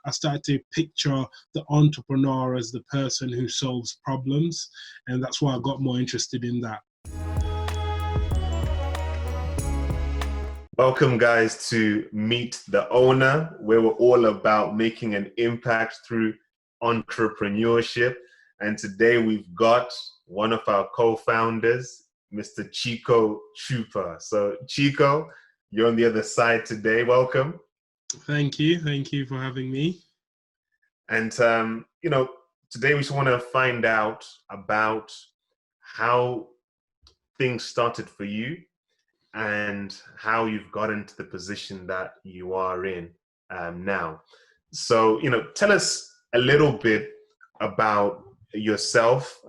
I started to picture the entrepreneur as the person who solves problems, and that's why I got more interested in that. Welcome, guys, to Meetheowner, where we're all about making an impact through entrepreneurship. And today we've got one of our co-founders, Mr. Chiko Chupa. So, Chiko, you're on the other side today. Welcome. Thank you. Thank you for having me. And, today we just want to find out about how things started for you and how you've gotten to the position that you are in now. So, tell us a little bit about yourself.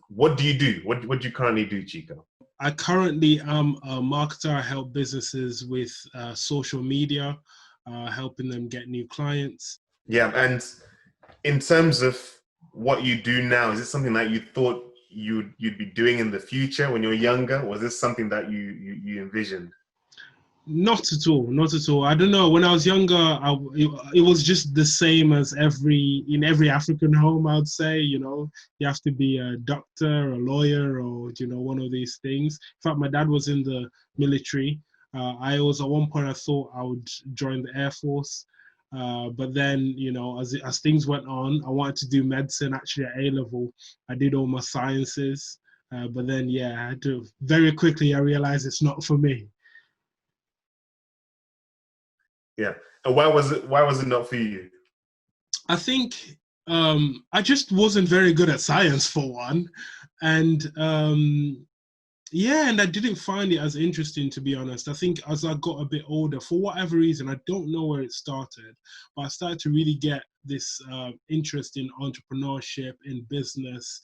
What do you do? What do you currently do, Chiko? I currently am a marketer. I help businesses with social media, helping them get new clients. Yeah, and in terms of what you do now, is it something that you thought you'd be doing in the future when you were younger? Was this something that you envisioned? Not at all. Not at all. I don't know. When I was younger, it was just the same as in every African home, I would say. You have to be a doctor, a lawyer, or one of these things. In fact, my dad was in the military. At one point I thought I would join the Air Force. But then, as things went on, I wanted to do medicine actually at A-level. I did all my sciences. But then, I had to, very quickly, I realized it's not for me. Yeah. And why was it not for you? I think I just wasn't very good at science, for one. And and I didn't find it as interesting, to be honest. I think as I got a bit older, for whatever reason, I don't know where it started, but I started to really get this interest in entrepreneurship, in business.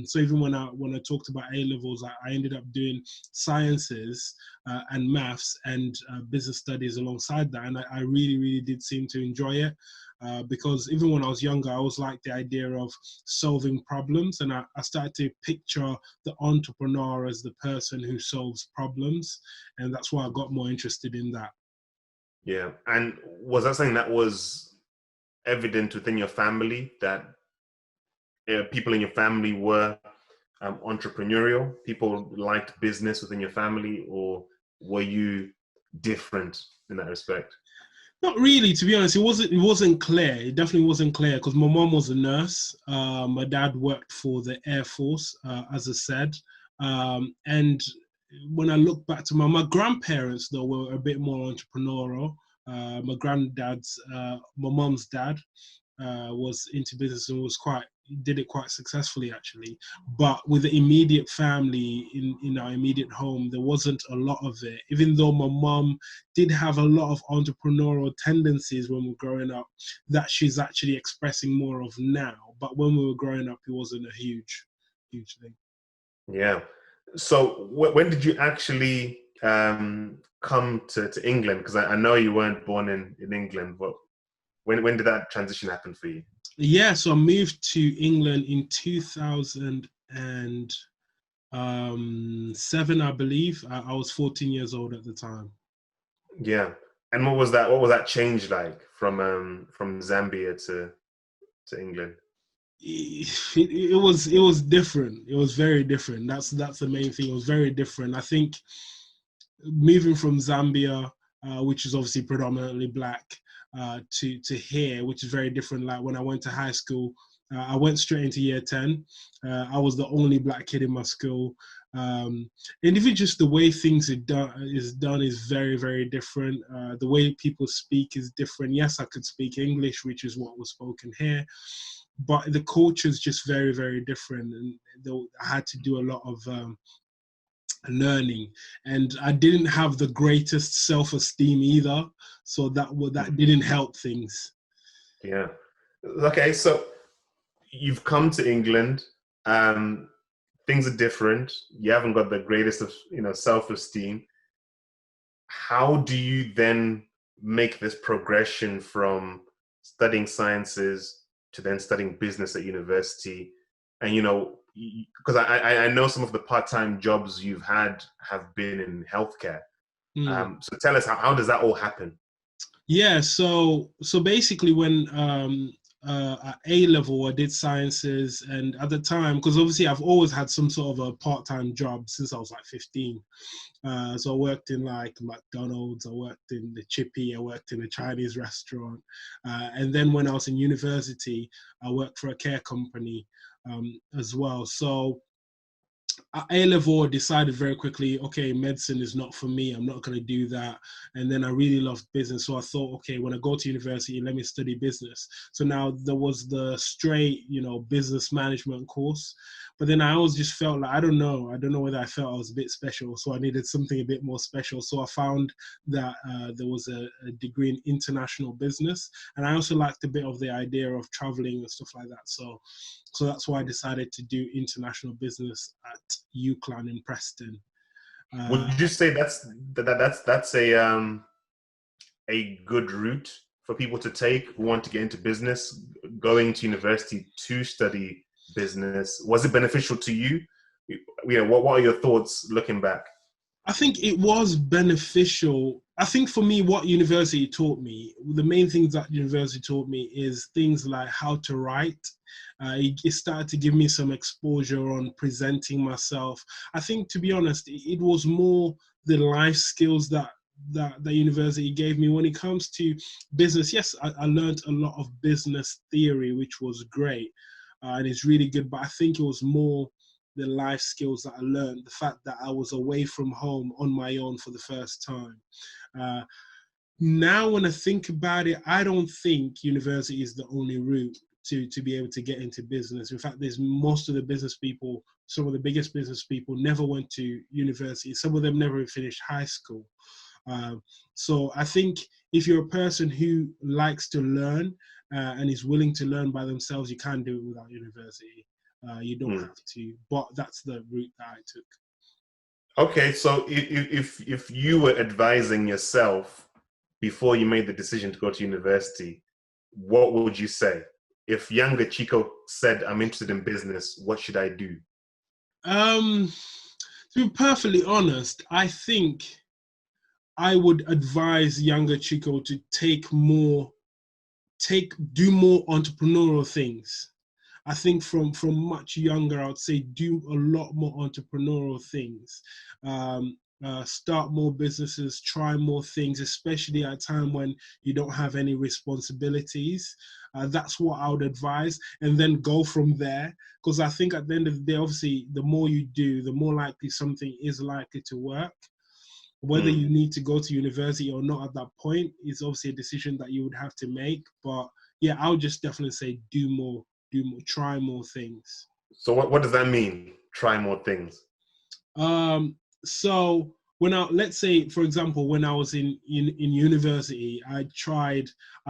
So even when I talked about A-levels, I ended up doing sciences and maths and business studies alongside that. And I really, really did seem to enjoy it. Because even when I was younger, I always liked the idea of solving problems, and I started to picture the entrepreneur as the person who solves problems, and that's why I got more interested in that. Yeah, and was that something that was evident within your family, that people in your family were entrepreneurial? People liked business within your family, or were you different in that respect? Not really, to be honest. It wasn't clear. It definitely wasn't clear because my mom was a nurse. My dad worked for the Air Force, as I said. And when I look back to my grandparents, though, were a bit more entrepreneurial. My mom's dad was into business and did it quite successfully, actually. But with the immediate family in our immediate home, there wasn't a lot of it. Even though my mom did have a lot of entrepreneurial tendencies when we were growing up, that she's actually expressing more of now. But when we were growing up, it wasn't a huge thing. Yeah. So when did you actually come to England? Because I know you weren't born in England, but when did that transition happen for you? Yeah, so I moved to England in 2007, I believe. I was 14 years old at the time. Yeah, and what was that change like from Zambia to England? It was different. It was very different. That's the main thing. It was very different. I think moving from Zambia, which is obviously predominantly black, to here, which is very different. Like when I went to high school, I went straight into year 10. I was the only black kid in my school. And even just the way things is done is very, very different. The way people speak is different. Yes, I could speak English, which is what was spoken here, but the culture is just very, very different. And I had to do a lot of learning, and I didn't have the greatest self-esteem either, so that didn't help things. Yeah. Okay, so you've come to England. Things are different. You haven't got the greatest of self-esteem. How do you then make this progression from studying sciences to then studying business at university? And because I know some of the part-time jobs you've had have been in healthcare. So tell us, how does that all happen? Yeah, so basically when at A level I did sciences, and at the time, because obviously I've always had some sort of a part-time job since I was like 15. So I worked in like McDonald's, I worked in the Chippy, I worked in a Chinese restaurant, and then when I was in university, I worked for a care company as well. So at A level, I decided very quickly, okay, medicine is not for me. I'm not going to do that. And then I really loved business. So I thought, okay, when I go to university, let me study business. So now there was the straight, business management course. But then I always just felt like, I don't know whether I felt I was a bit special. So I needed something a bit more special. So I found that there was a degree in international business. And I also liked a bit of the idea of traveling and stuff like that. So that's why I decided to do international business at UCLan in Preston. Uh, Would you say that's a good route for people to take who want to get into business, going to university to study business? Was it beneficial to you? What are your thoughts looking back? I think it was beneficial. I think for me, what university taught me, the main things that university taught me is things like how to write. It started to give me some exposure on presenting myself. I think, to be honest, it was more the life skills that the university gave me when it comes to business. Yes, I learned a lot of business theory, which was great, and it's really good. But I think it was more the life skills that I learned, the fact that I was away from home on my own for the first time. Uh, Now, when I think about it, I don't think university is the only route to be able to get into business. In fact, there's most of the business people, some of the biggest business people never went to university. Some of them never finished high school. Uh, so I think if you're a person who likes to learn and is willing to learn by themselves, you can do it without university. You don't Hmm. have to, but that's the route that I took. Okay, so if you were advising yourself before you made the decision to go to university, what would you say? If younger Chico said, "I'm interested in business, what should I do?" Um, to be perfectly honest, I think I would advise younger Chico to do more entrepreneurial things. I think from much younger, I would say do a lot more entrepreneurial things. Start more businesses, try more things, especially at a time when you don't have any responsibilities. That's what I would advise, and then go from there. Because I think at the end of the day, obviously, the more you do, the more likely something is likely to work. Whether Hmm. you need to go to university or not at that point is obviously a decision that you would have to make. But yeah, I would just definitely say do more, try more things. So what does that mean? Try more things. Um, so when let's say, for example, when I was in university, I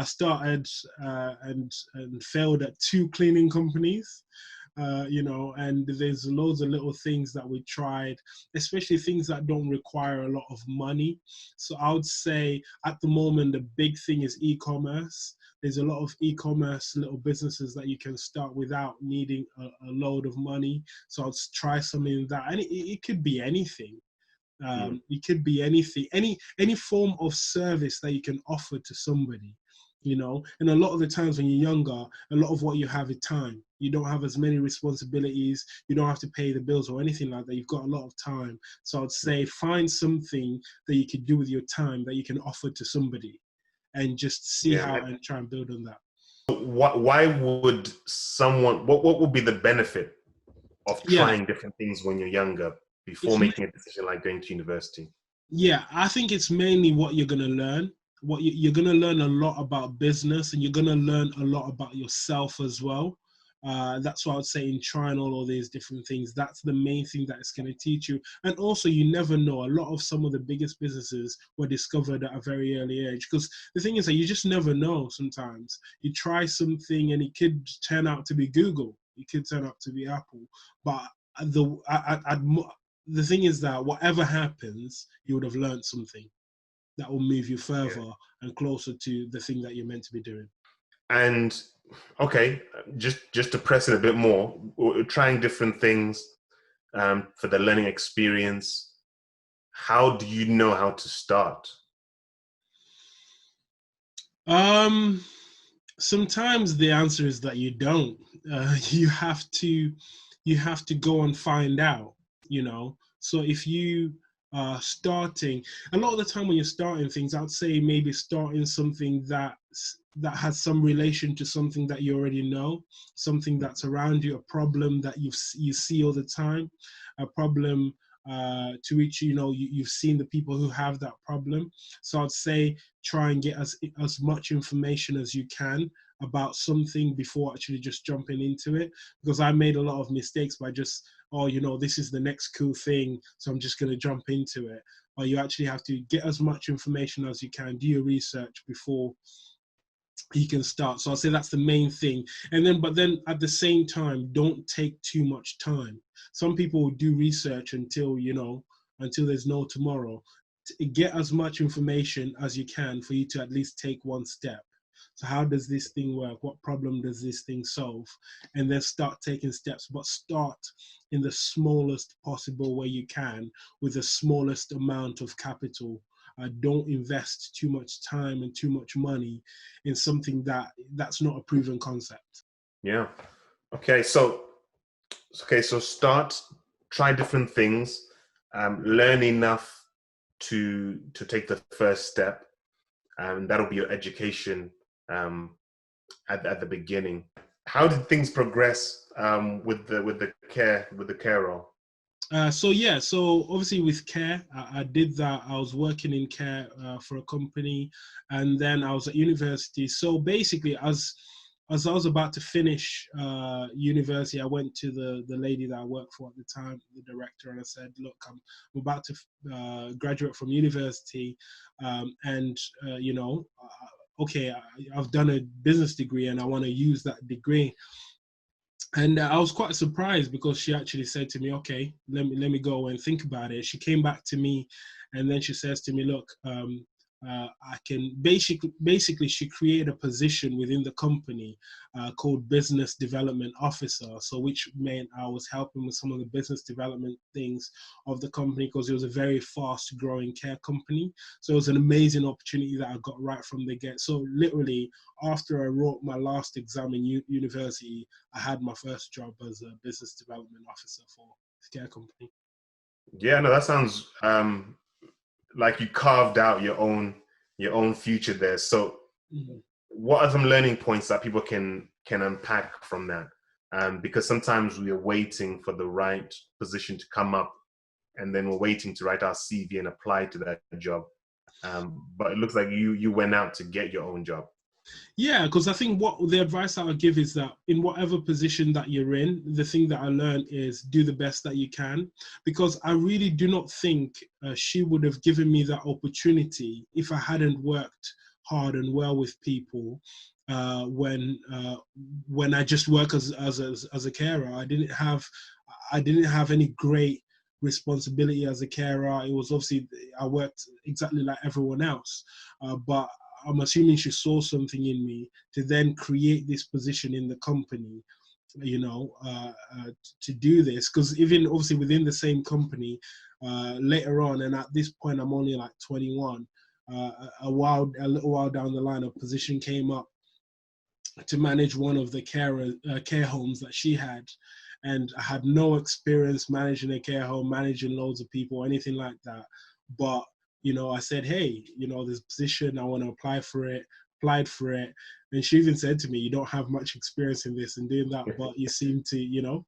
started and failed at two cleaning companies. And there's loads of little things that we tried, especially things that don't require a lot of money. So I would say at the moment, the big thing is e-commerce. There's a lot of e-commerce little businesses that you can start without needing a load of money. So I'll try something like that, and it could be anything. Hmm. It could be anything, any form of service that you can offer to somebody. And a lot of the times when you're younger, a lot of what you have is time. You don't have as many responsibilities. You don't have to pay the bills or anything like that. You've got a lot of time. So I'd say find something that you could do with your time that you can offer to somebody, and just see Yeah. how and try and build on that. Why would someone? What would be the benefit of Yeah, trying different things when you're younger before it's making a decision like going to university? Yeah, I think it's mainly what you're gonna learn. You're gonna learn a lot about business, and you're gonna learn a lot about yourself as well. That's what I would say in trying all of these different things. That's the main thing that it's gonna teach you. And also, you never know. A lot of some of the biggest businesses were discovered at a very early age. Because the thing is that you just never know. Sometimes you try something, and it could turn out to be Google. It could turn out to be Apple. But the thing is that whatever happens, you would have learned something that will move you Yeah. further and closer to the thing that you're meant to be doing. And okay, just to press it a bit more, we're trying different things for the learning experience. How do you know how to start? Um, Sometimes the answer is that you don't. You have to, go and find out. You know. So if you are starting, a lot of the time when you're starting things, I'd say maybe starting something that has some relation to something that you already know, something that's around you, a problem that you see all the time, a problem to which you've seen the people who have that problem. So I'd say try and get as much information as you can about something before actually just jumping into it, because I made a lot of mistakes by just, oh, this is the next cool thing, so I'm just going to jump into it. Or you actually have to get as much information as you can, do your research before you can start. So I'll say that's the main thing. But then at the same time, don't take too much time. Some people do research until there's no tomorrow. Get as much information as you can for you to at least take one step. So how does this thing work? What problem does this thing solve? And then start taking steps, but start in the smallest possible way you can with the smallest amount of capital. Don't invest too much time and too much money in something that's not a proven concept. Yeah. Okay. So start, try different things, learn enough to take the first step, and that'll be your education at the beginning. How did things progress with the care role? So obviously with care, I did that. I was working in care for a company, and then I was at university. So basically, as I was about to finish university, I went to the lady that I worked for at the time, the director, and I said, "Look, I'm about to graduate from university, and okay, I've done a business degree, and I want to use that degree." And I was quite surprised because she actually said to me, "Okay, let me go and think about it." She came back to me, and then she says to me, "Look, I can basically she created a position within the company called business development officer. So which meant I was helping with some of the business development things of the company because it was a very fast growing care company. So it was an amazing opportunity that I got right from the get. So literally after I wrote my last exam in university, I had my first job as a business development officer for a care company." Yeah, no, that sounds like you carved out your own future there. So Mhm. what are some learning points that people can unpack from that? Because sometimes we are waiting for the right position to come up, and then we're waiting to write our CV and apply to that job. But it looks like you went out to get your own job. Yeah, because I think what the advice I would give is that in whatever position that you're in, the thing that I learned is do the best that you can. Because I really do not think she would have given me that opportunity if I hadn't worked hard and well with people. When I just work as a carer, I didn't have any great responsibility as a carer. It was obviously I worked exactly like everyone else, but I'm assuming she saw something in me to then create this position in the company, to do this. Because even obviously within the same company, later on, and at this point I'm only like 21, a little while down the line, a position came up to manage one of the care homes that she had. And I had no experience managing a care home, managing loads of people, anything like that. But, I said, hey, this position, I want to apply for it, applied for it. And she even said to me, you don't have much experience in this and doing that, but you seem to,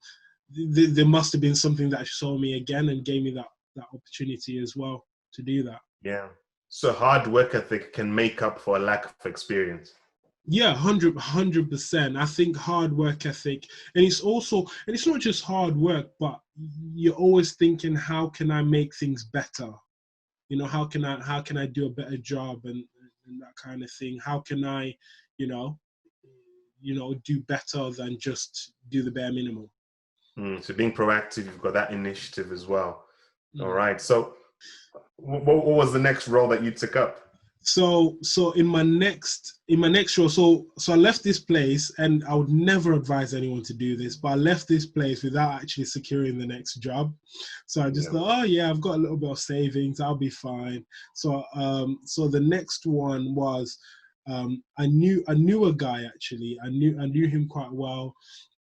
there must have been something that she saw me again and gave me that opportunity as well to do that. Yeah. So hard work ethic can make up for a lack of experience. Yeah, 100%. I think hard work ethic, and it's not just hard work, but you're always thinking, how can I make things better? How can I do a better job and that kind of thing? How can I, you know, do better than just do the bare minimum? So being proactive, you've got that initiative as well. All Mm. right. So what was the next role that you took up? So in my next role, so I left this place, and I would never advise anyone to do this, but I left this place without actually securing the next job. So I just Yeah. thought, oh yeah, I've got a little bit of savings, I'll be fine. So the next one was I knew a guy actually. I knew him quite well,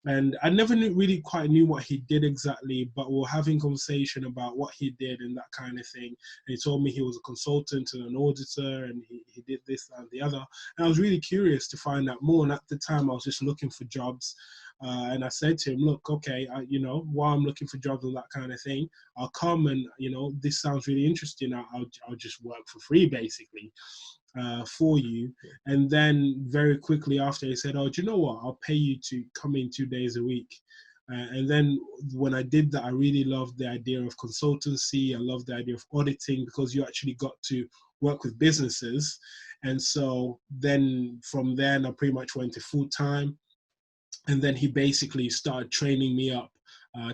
and I never really quite knew what he did exactly. But we were having conversation about what he did and that kind of thing. And he told me he was a consultant and an auditor, and he did this, that, and the other. And I was really curious to find out more. And at the time, I was just looking for jobs. And I said to him, look, okay, while I'm looking for jobs and that kind of thing, I'll come and, this sounds really interesting. I'll just work for free, basically, for you. And then very quickly after, he said, oh, do you know what? I'll pay you to come in 2 days a week. And then when I did that, I really loved the idea of consultancy. I loved the idea of auditing, because you actually got to work with businesses. And so then from then, I pretty much went to full time. And then he basically started training me up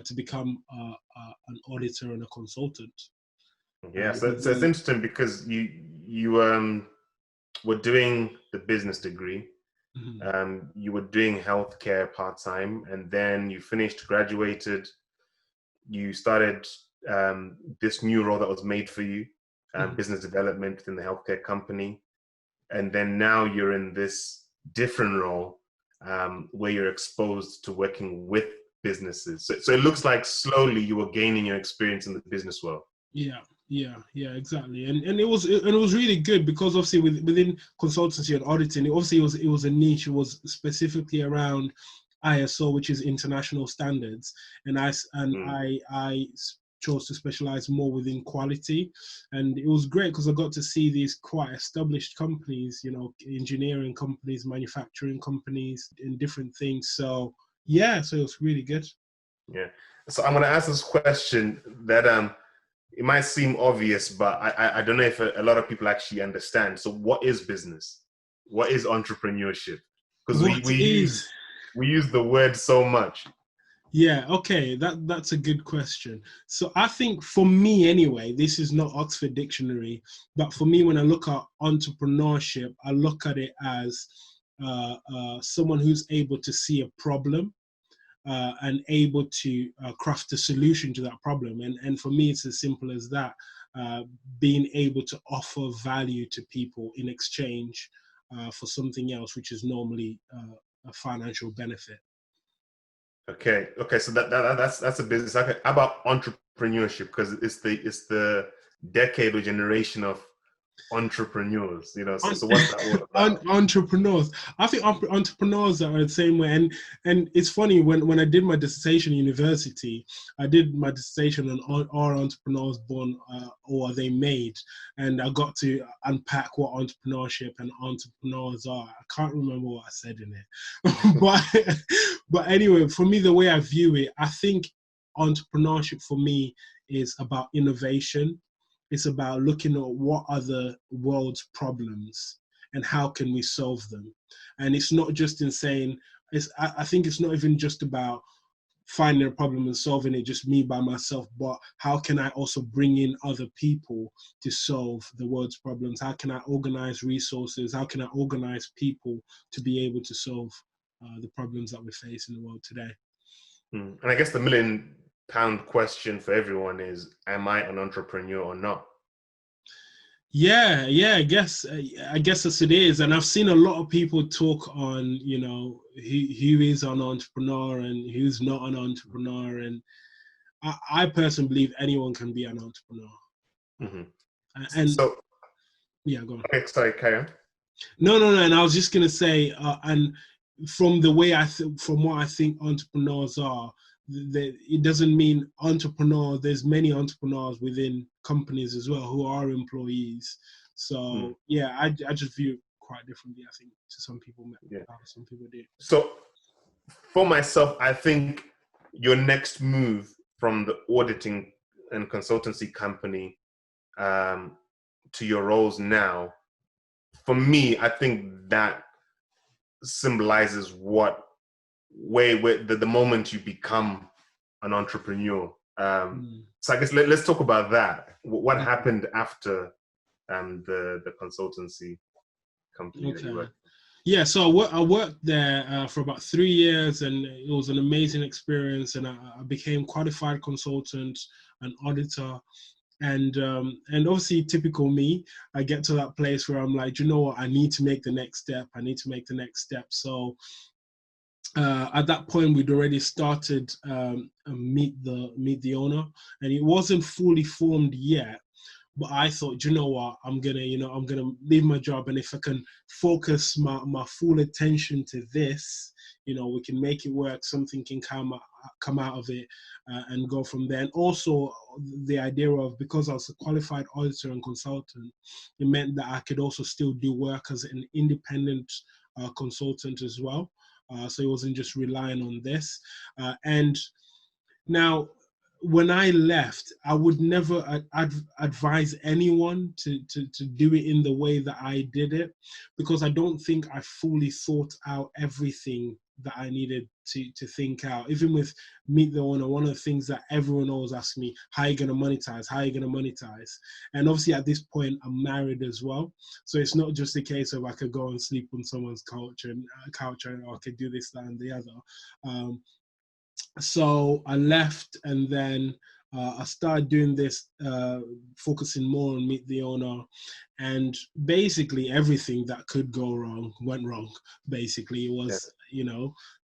to become an auditor and a consultant. Yeah, so it's interesting because you were doing the business degree, Mm-hmm. you were doing healthcare part-time, and then you finished, graduated, you started this new role that was made for you, business development within the healthcare company, and then now you're in this different role where you're exposed to working with businesses. So it looks like slowly you were gaining your experience in the business world. Yeah, exactly. And it was really good, because obviously within consultancy and auditing, it was a niche. It was specifically around ISO, which is international standards, and I chose to specialize more within quality. And it was great because I got to see these quite established companies, engineering companies, manufacturing companies, and different things. So yeah, so it was really good. Yeah. So I'm going to ask this question that it might seem obvious, but I don't know if a lot of people actually understand. So what is business? What is entrepreneurship? Because we use the word so much. Yeah, okay, that's a good question. So I think for me anyway, this is not Oxford Dictionary, but for me, when I look at entrepreneurship, I look at it as someone who's able to see a problem and able to craft a solution to that problem. And for me, it's as simple as that, being able to offer value to people in exchange for something else, which is normally a financial benefit. Okay. So that's a business. Okay. How about entrepreneurship? Because it's the decade or generation of entrepreneurs. So what's that all about? Entrepreneurs. I think entrepreneurs are the same way. And it's funny, when I did my dissertation in university, I did my dissertation on are entrepreneurs born or are they made? And I got to unpack what entrepreneurship and entrepreneurs are. I can't remember what I said in it. but anyway, for me, the way I view it, I think entrepreneurship for me is about innovation. It's about looking at what are the world's problems and how can we solve them. And it's not just in saying, I think it's not even just about finding a problem and solving it just me by myself, but how can I also bring in other people to solve the world's problems? How can I organize resources? How can I organize people to be able to solve the problems that we face in the world today? And I guess the £1,000,000 question for everyone is, am I an entrepreneur or not? Yeah, I guess as it is. And I've seen a lot of people talk on, who is an entrepreneur and who's not an entrepreneur. And I personally believe anyone can be an entrepreneur. Mm-hmm. And so, yeah, go on. Okay, sorry, carry on. No. And I was just gonna say, and from the way from what I think entrepreneurs are, it doesn't mean entrepreneur. There's many entrepreneurs within companies as well who are employees. So yeah, I just view it quite differently, I think, to some people. Yeah. Some people do. So for myself, I think your next move from the auditing and consultancy company to your roles now, for me, I think that symbolizes where the moment you become an entrepreneur. So I guess let's talk about that. What happened after the consultancy company that you worked? Yeah, so I worked there for about 3 years, and it was an amazing experience. And I became qualified consultant, an auditor, And obviously, typical me, I get to that place where I'm like, "Do you know what? I need to make the next step. I need to make the next step." So at that point, we'd already started meet the owner, and it wasn't fully formed yet. But I thought, "Do you know what? I'm gonna leave my job, and if I can focus my full attention to this, we can make it work. Something can come out of it, and go from there." And also, the idea of, because I was a qualified auditor and consultant, it meant that I could also still do work as an independent consultant as well. So it wasn't just relying on this. And now, when I left, I would never advise anyone to do it in the way that I did it, because I don't think I fully thought out everything that I needed to think out. Even with Meet the Owner, one of the things that everyone always asks me, how are you going to monetize? How are you going to monetize? And obviously at this point, I'm married as well. So it's not just a case of I could go and sleep on someone's couch and I could do this, that, and the other. So I left, and then I started doing this, focusing more on Meet the Owner, and basically everything that could go wrong went wrong. Basically, it was,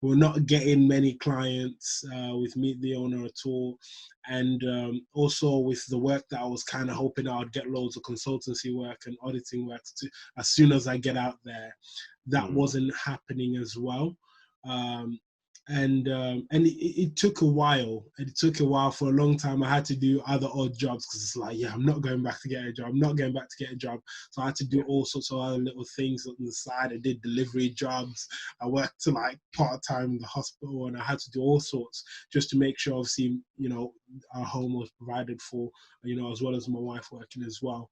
we're not getting many clients with Meet the Owner at all. And also with the work that I was kind of hoping I'd get loads of consultancy work and auditing work as soon as I get out there, that wasn't happening as well. And it took a while. It took a while. For a long time, I had to do other odd jobs, because it's like, I'm not going back to get a job. I'm not going back to get a job. So I had to do all sorts of other little things on the side. I did delivery jobs. I worked like part-time in the hospital, and I had to do all sorts just to make sure, obviously, our home was provided for, as well as my wife working as well.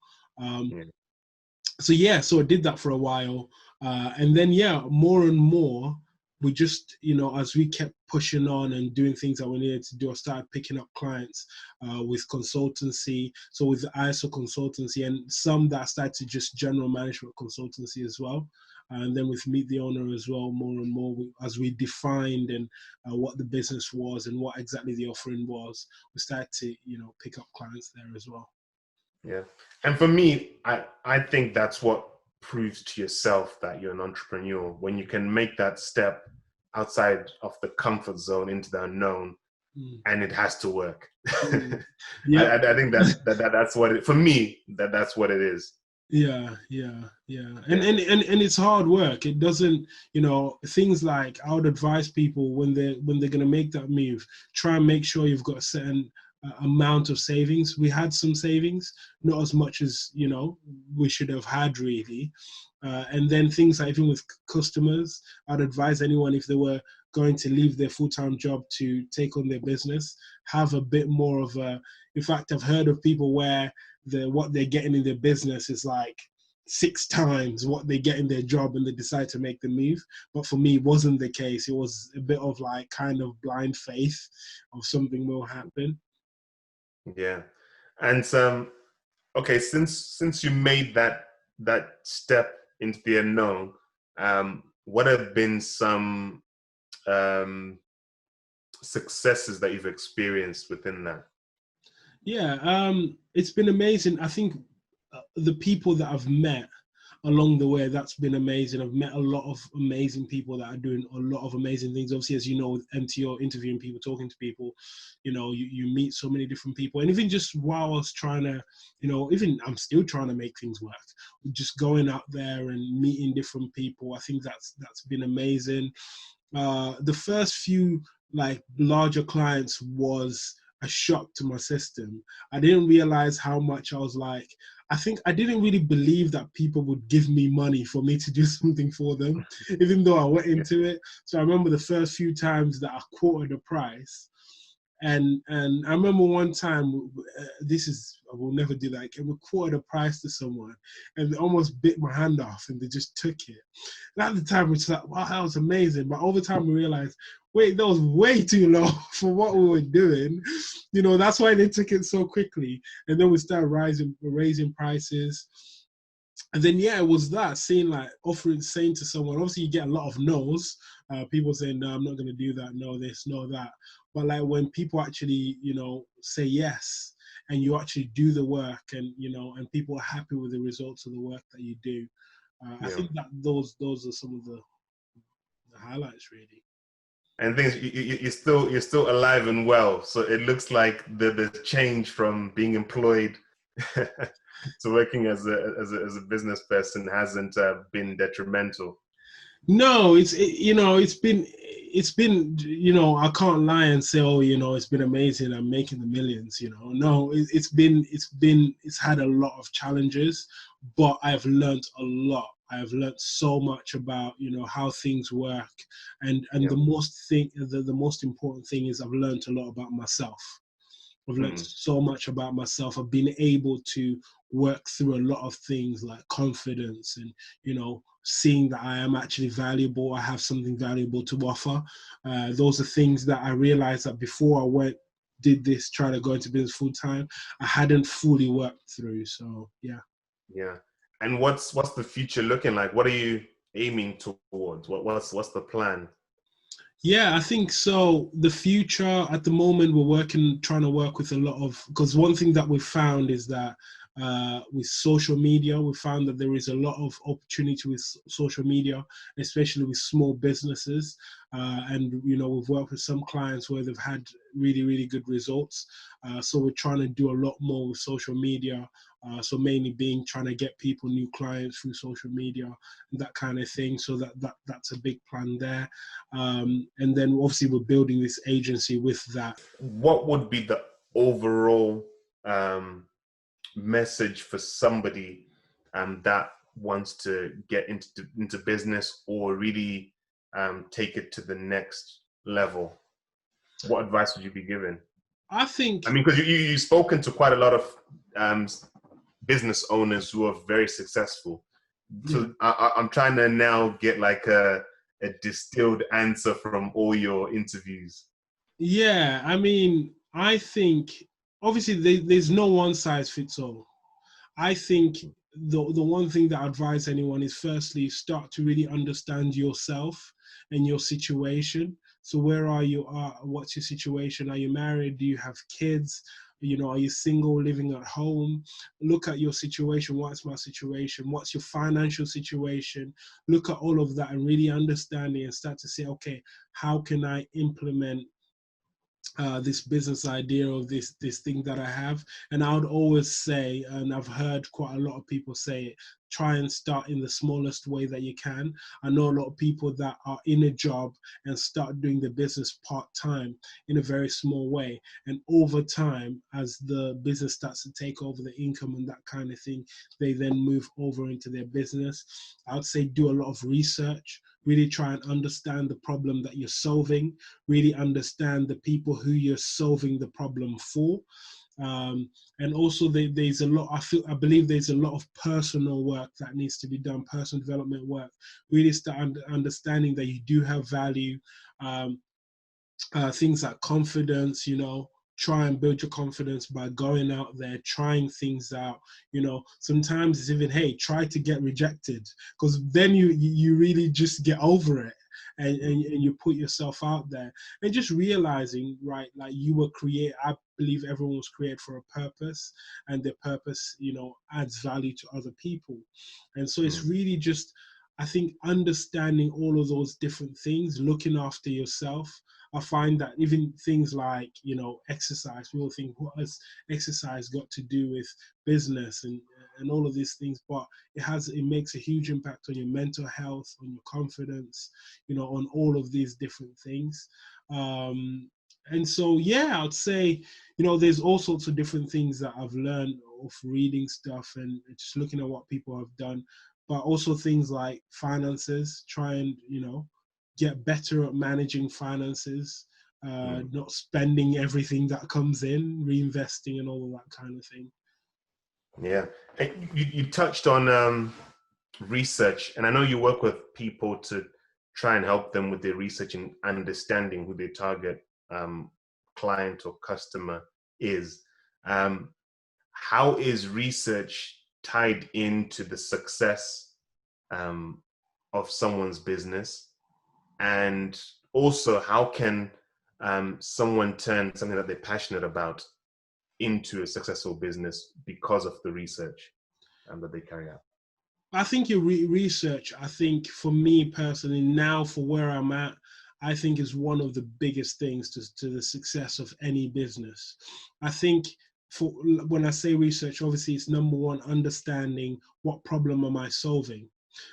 So I did that for a while. And then, more and more, we just, as we kept pushing on and doing things that we needed to do, I started picking up clients with consultancy. So with the ISO consultancy, and some that started to just general management consultancy as well. And then with Meet the Owner as well, more and more, as we defined and what the business was and what exactly the offering was, we started to, pick up clients there as well. Yeah. And for me, I think that's what proves to yourself that you're an entrepreneur, when you can make that step outside of the comfort zone into the unknown, and it has to work. Yeah. I think that's what it, for me, that's what it is. Yeah. And it's hard work. It doesn't, things like, I would advise people when they're going to make that move, try and make sure you've got a certain amount of savings. We had some savings, not as much as we should have had, really. And then things like, even with customers, I'd advise anyone, if they were going to leave their full-time job to take on their business, have a bit more of a, in fact, I've heard of people where what they're getting in their business is like 6 times what they get in their job, and they decide to make the move. But for me, it wasn't the case. It was a bit of like kind of blind faith of something will happen. Yeah. And okay, since you made that step into the unknown, what have been some successes that you've experienced within that? Yeah, it's been amazing. I think the people that I've met along the way, that's been amazing. I've met a lot of amazing people that are doing a lot of amazing things. Obviously, as you know, with MTO, interviewing people, talking to people, you meet so many different people. And even just while I was trying to, even I'm still trying to make things work, just going out there and meeting different people, I think that's been amazing. The first few like larger clients was a shock to my system. I didn't realize how much I was like, I think I didn't really believe that people would give me money for me to do something for them, even though I went into it. So I remember the first few times that I quoted a price. And I remember one time, I will never do that again. We quoted a price to someone, and they almost bit my hand off, and they just took it. And at the time, it's like, wow, that was amazing. But over time, we realized, wait, that was way too low for what we were doing. That's why they took it so quickly. And then we started raising prices. And then, yeah, it was that seeing like saying to someone, obviously you get a lot of no's, people saying, no, I'm not going to do that, no this, no that. But like when people actually, say yes, and you actually do the work, and, and people are happy with the results of the work that you do. I Yeah. think that those are some of the highlights, really. And things you're still alive and well. So it looks like the change from being employed to working as a business person hasn't been detrimental. No, it's been, I can't lie and say, oh, it's been amazing, I'm making the millions. No, it's had a lot of challenges, but I've learned a lot. I've learned so much about, how things work, and Yeah. the most important thing is I've learned a lot about myself. I've learned Mm. so much about myself. I've been able to work through a lot of things like confidence and, seeing that I am actually valuable. I have something valuable to offer. Those are things that I realized that before I did this, try to go into business full time, I hadn't fully worked through. So, yeah. Yeah. And what's the future looking like? What are you aiming towards? What's the plan? Yeah, I think so. The future at the moment, trying to work with a lot of, because one thing that we found is that with social media, we found that there is a lot of opportunity with social media, especially with small businesses. And, we've worked with some clients where they've had really, really good results. So we're trying to do a lot more with social media. So mainly being trying to get people new clients through social media and that kind of thing. So that's a big plan there. And then obviously we're building this agency with that. What would be the overall message for somebody that wants to get into business or really take it to the next level? What advice would you be giving? I think, I mean, because you've spoken to quite a lot of um, business owners who are very successful. yeah, So I'm trying to now get like a distilled answer from all your interviews. yeah. I mean, I think obviously there's no one size fits all. I think the one thing that I advise anyone is firstly start to really understand yourself and your situation. So where are you? What's your situation? Are you married? Do you have kids? Are you single, living at home? Look at your situation. What's my situation? What's your financial situation? Look at all of that and really understand it and start to say, okay, how can I implement this business idea of this thing that I have. And I would always say, and I've heard quite a lot of people say it, try and start in the smallest way that you can. I know a lot of people that are in a job and start doing the business part-time in a very small way. And over time, as the business starts to take over the income and that kind of thing, they then move over into their business. I would say do a lot of research, really try and understand the problem that you're solving, really understand the people who you're solving the problem for. And also there's a lot, I believe there's a lot of personal work that needs to be done, personal development work, really start understanding that you do have value. Things like confidence, try and build your confidence by going out there, trying things out. Sometimes it's even, hey, try to get rejected, because then you really just get over it. And you put yourself out there and just realizing, right, like you were created, I believe everyone was created for a purpose, and their purpose, adds value to other people. And so it's Mm. really just, I think, understanding all of those different things, looking after yourself. I find that even things like, exercise, people think, what has exercise got to do with business and all of these things? But it makes a huge impact on your mental health, on your confidence, on all of these different things. And so, yeah, I'd say, there's all sorts of different things that I've learned of reading stuff and just looking at what people have done, but also things like finances, try and, get better at managing finances, Mm. not spending everything that comes in, reinvesting and all of that kind of thing. Yeah. And you touched on research, and I know you work with people to try and help them with their research and understanding who their target client or customer is. How is research tied into the success of someone's business? And also, how can someone turn something that they're passionate about into a successful business because of the research that they carry out? I think your research, I think for me personally, now for where I'm at, I think is one of the biggest things to the success of any business. I think for when I say research, obviously it's number one, understanding what problem am I solving?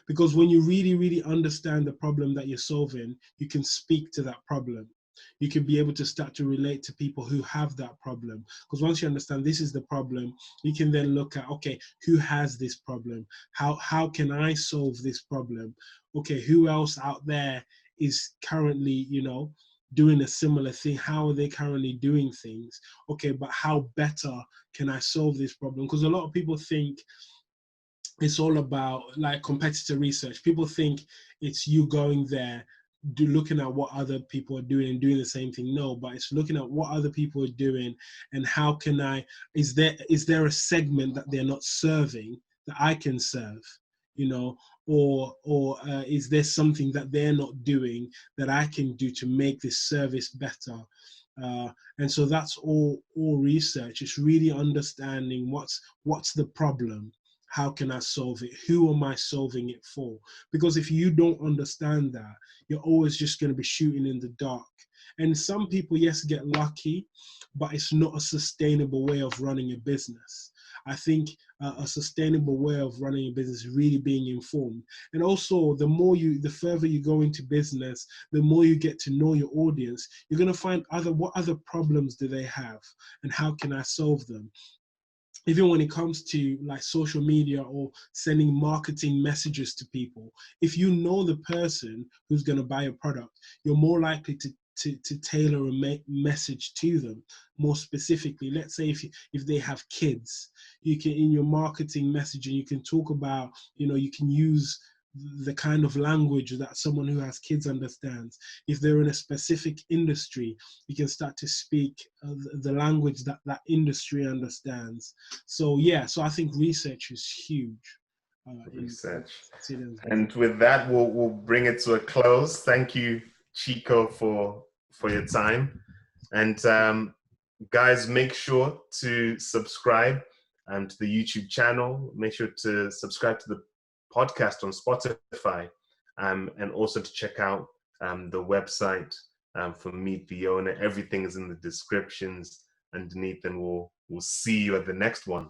Because when you really, really understand the problem that you're solving, you can speak to that problem. You can be able to start to relate to people who have that problem. Because once you understand this is the problem, you can then look at, okay, who has this problem? How can I solve this problem? Okay, who else out there is currently, doing a similar thing? How are they currently doing things? Okay, but how better can I solve this problem? Because a lot of people think it's all about like competitor research. People think it's you going there, looking at what other people are doing and doing the same thing. No, but it's looking at what other people are doing and how can is there a segment that they're not serving that I can serve, or is there something that they're not doing that I can do to make this service better? And so that's all research. It's really understanding what's the problem, how can I solve it, who am I solving it for? Because if you don't understand that, you're always just going to be shooting in the dark. And some people, yes, get lucky, but it's not a sustainable way of running a business. I think a sustainable way of running a business is really being informed. And also, the further you go into business, the more you get to know your audience, you're going to find what other problems do they have and how can I solve them? Even when it comes to like social media or sending marketing messages to people, if you know the person who's going to buy a product, you're more likely to tailor a message to them more specifically. Let's say if they have kids, you can, in your marketing messaging, you can talk about, you can use the kind of language that someone who has kids understands. If they're in a specific industry, you can start to speak the language that that industry understands. So I think research is huge. Research. And with that, we'll bring it to a close. Thank you, Chiko, for your time. And guys, make sure to subscribe to the YouTube channel. Make sure to subscribe to the podcast on Spotify, and also to check out the website for Meetheowner. Everything is in the descriptions underneath, and we'll see you at the next one.